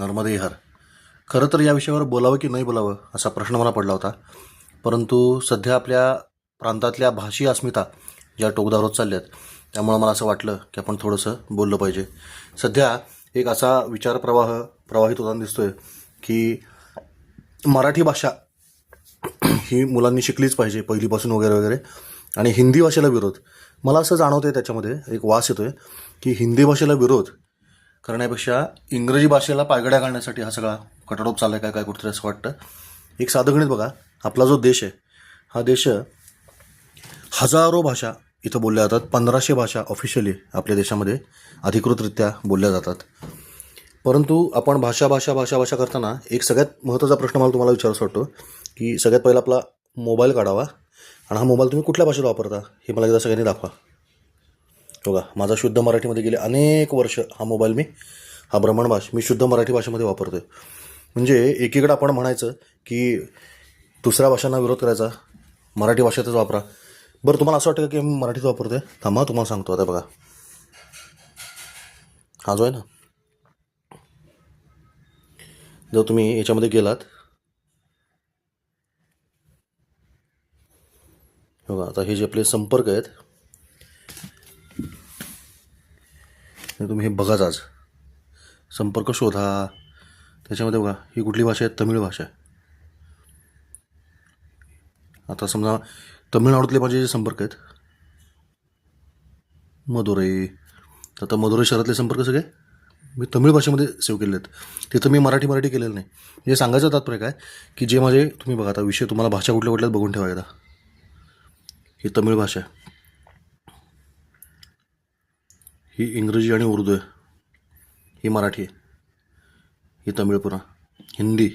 नर्मदे हर. खरं तर या विषयावर बोलावं की नाही बोलावं असा प्रश्न मला पडला होता. परंतु सध्या आपल्या प्रांतातल्या भाषी अस्मिता ज्या टोकदार होत चालल्या आहेत, त्यामुळं मला असं वाटलं की आपण थोडंसं बोललं पाहिजे. सध्या एक असा विचारप्रवाह प्रवाहित होताना दिसतोय की मराठी भाषा ही मुलांनी शिकलीच पाहिजे पहिलीपासून वगैरे वगैरे, आणि हिंदी भाषेला विरोध. मला असं जाणवतंय, त्याच्यामध्ये एक वास येतोय की हिंदी भाषेला विरोध करण्यापेक्षा इंग्रजी भाषेला पायगड्या घालण्यासाठी हा सगळा कटाडोप चालला आहे काय कुठेतरी असं वाटतं. एक साधं गणित बघा, आपला जो देश आहे हा देश हजारो भाषा इथं बोलल्या जातात. 1500 भाषा ऑफिशियली आपल्या देशामध्ये अधिकृतरित्या बोलल्या जातात. परंतु आपण भाषा भाषा भाषा भाषा करताना एक सगळ्यात महत्त्वाचा प्रश्न मला तुम्हाला विचारायचा वाटतो की सगळ्यात पहिला आपला मोबाईल काढावा आणि हा मोबाईल तुम्ही कुठल्या भाषेत वापरता हे मला एकदा सगळ्यांनी दाखवा. बघा, माझा शुद्ध मराठीमध्ये गेले अनेक वर्ष हा मोबाईल हा भ्रमणभाष मी शुद्ध मराठी भाषेमध्ये वापरतो आहे. म्हणजे एकीकडे आपण म्हणायचं की दुसऱ्या भाषांना विरोध करायचा, मराठी भाषेतच वापरा. बरं, तुम्हाला असं वाटतं की मी मराठीत वापरतो आहे? थांबा, तुम्हाला सांगतो. आता बघा, हा जो आहे ना, जर तुम्ही याच्यामध्ये गेलात, बघा आता हे जे आपले संपर्क आहेत तुम्ही हे बघाच. आज संपर्क शोधा, त्याच्यामध्ये बघा ही कुठली भाषा आहे? तमिळ भाषा आहे. आता समजा तमिळनाडूतले माझे जे संपर्क आहेत, मदुरई, आता मदुरई शहरातले संपर्क सगळे मी तमिळ भाषेमध्ये सेव्ह केलेले आहेत. तिथं मी मराठी केलेलं नाही. म्हणजे सांगायचं तात्पर्य काय की जे माझे, तुम्ही बघा आता विषय, तुम्हाला भाषा कुठल्या कुठल्यात बघून ठेवा एकदा. ही तमिळ भाषा आहे, ही इंग्रजी आणि उर्दू आहे, ही मराठी आहे, ही तमिळ पुन्हा हिंदी,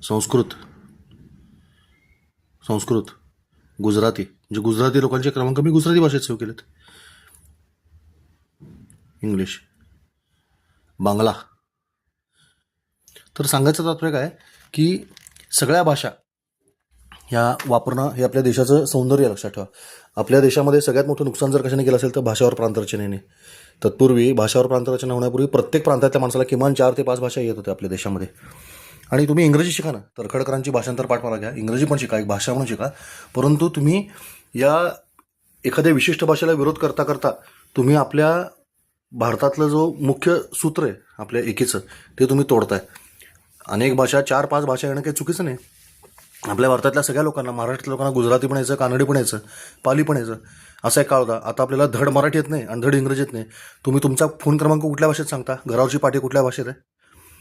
संस्कृत, गुजराती, म्हणजे गुजराती लोकांचे क्रमांक मी गुजराती भाषेत सेव्ह केलेत, इंग्लिश, बांगला. तर सांगायचं तात्पर्य काय की सगळ्या भाषा ह्या वापरणं हे आपल्या देशाचं सौंदर्य. लक्षात ठेवा, आपल्या देशामध्ये सगळ्यात मोठं नुकसान जर कशाने केलं असेल तर भाषावर प्रांतरचनेने. तत्पूर्वी भाषावर प्रांतरचना होण्यापूर्वी प्रत्येक प्रांतातल्या माणसाला किमान 4 ते 5 भाषा येत होत्या आपल्या देशामध्ये. आणि तुम्ही इंग्रजी शिका ना, तरखडकरांची भाषांतर पाठ मला घ्या, इंग्रजी पण शिका, एक भाषा म्हणून शिका. परंतु तुम्ही या एखाद्या विशिष्ट भाषेला विरोध करता करता तुम्ही आपल्या भारतातलं जो मुख्य सूत्र आहे आपल्या एकीचं, ते तुम्ही तोडताय. अनेक भाषा, 4-5 भाषा येणं काही चुकीचं नाही. आपल्या भारतातल्या सगळ्या लोकांना, महाराष्ट्रातल्या लोकांना गुजराती पण यायचं, कानडी पण यायचं, पाली पण यायचं. असा एक काळ होता. आता आपल्याला धड मराठी येत नाही आणि धड इंग्रजी येत नाही. तुम्ही तुमचा फोन क्रमांक कुठल्या भाषेत सांगता, घरावरची पाटी कुठल्या भाषेत आहे?